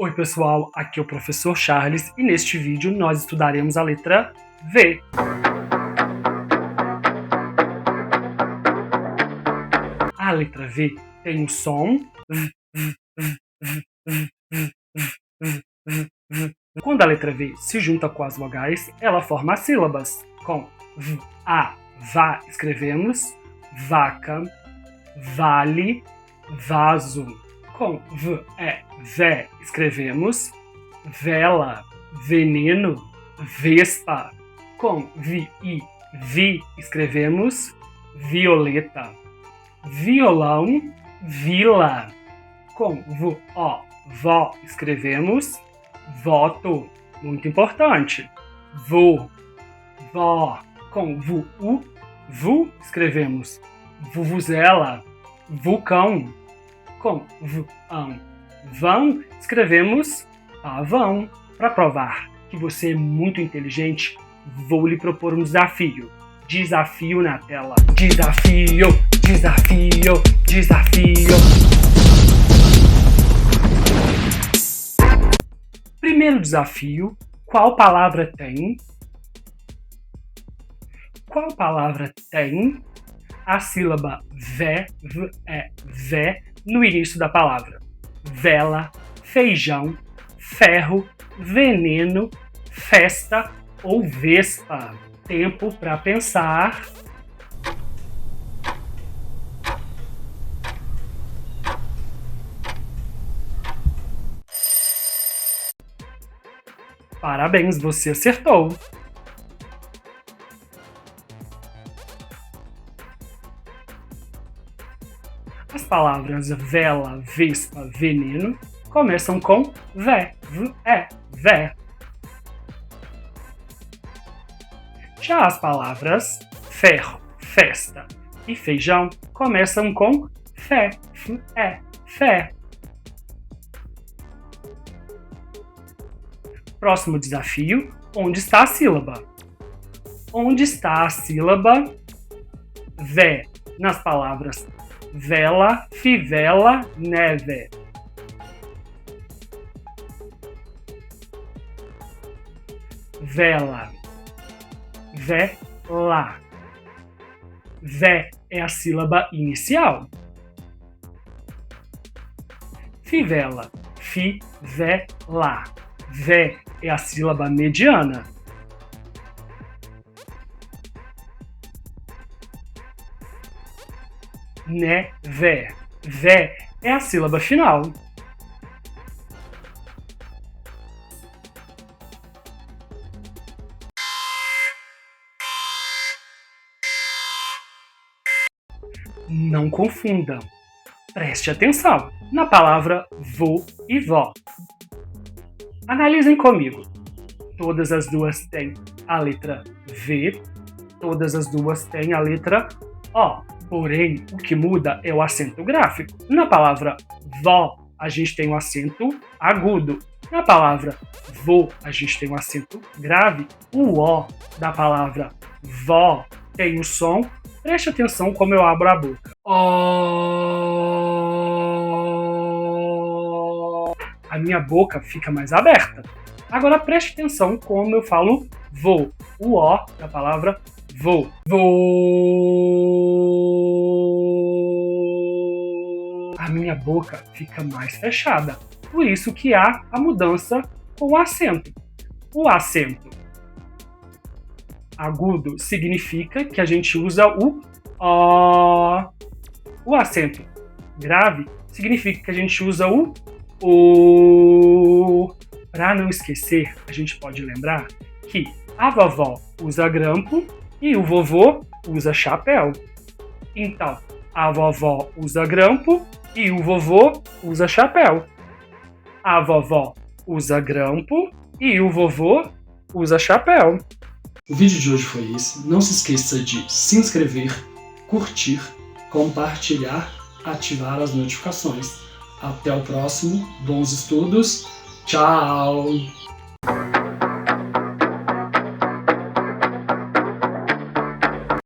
Oi pessoal, aqui é o professor Charles e neste vídeo nós estudaremos a letra V. A letra V tem o som Quando a letra V se junta com as vogais, ela forma as sílabas. Com V, A, vá, escrevemos vaca, vale, vaso. Com V, E, vé, escrevemos vela, veneno, vespa. Com vi, escrevemos violeta, violão, vila. Com ó, vó, escrevemos voto, muito importante. Vô, vó. Com vu, escrevemos vuvuzela, vulcão. Com vão, escrevemos pavão. Para provar que você é muito inteligente, vou lhe propor um desafio. Desafio na tela. Desafio, desafio, desafio. Primeiro desafio, qual palavra tem a sílaba vé, vé no início da palavra? Vela, feijão, ferro, veneno, festa ou vespa? Tempo para pensar. Parabéns, você acertou! As palavras vela, vespa, veneno começam com vé, vé. Já as palavras ferro, festa e feijão começam com fé, fé. Próximo desafio, onde está a sílaba? Onde está a sílaba vé nas palavras vela, fivela, neve? Vela, vela. Vé é a sílaba inicial. Fivela, fivela. Vé é a sílaba mediana. Vé. Vé é a sílaba final. Não confundam. Preste atenção na palavra vô e vó. Analisem comigo. Todas as duas têm a letra V, todas as duas têm a letra O. Porém, o que muda é o acento gráfico. Na palavra vó, a gente tem um acento agudo. Na palavra vô, a gente tem um acento grave. O O da palavra vó tem o som. Preste atenção como eu abro a boca. A minha boca fica mais aberta. Agora preste atenção como eu falo vou. O O da palavra vou. Vou. A minha boca fica mais fechada. Por isso que há a mudança com o acento. O acento agudo significa que a gente usa o O. O acento grave significa que a gente usa o Para não esquecer, a gente pode lembrar que a vovó usa grampo e o vovô usa chapéu. Então, a vovó usa grampo e o vovô usa chapéu. A vovó usa grampo e o vovô usa chapéu. O vídeo de hoje foi esse. Não se esqueça de se inscrever, curtir, compartilhar, ativar as notificações. Até o próximo. Bons estudos. Tchau!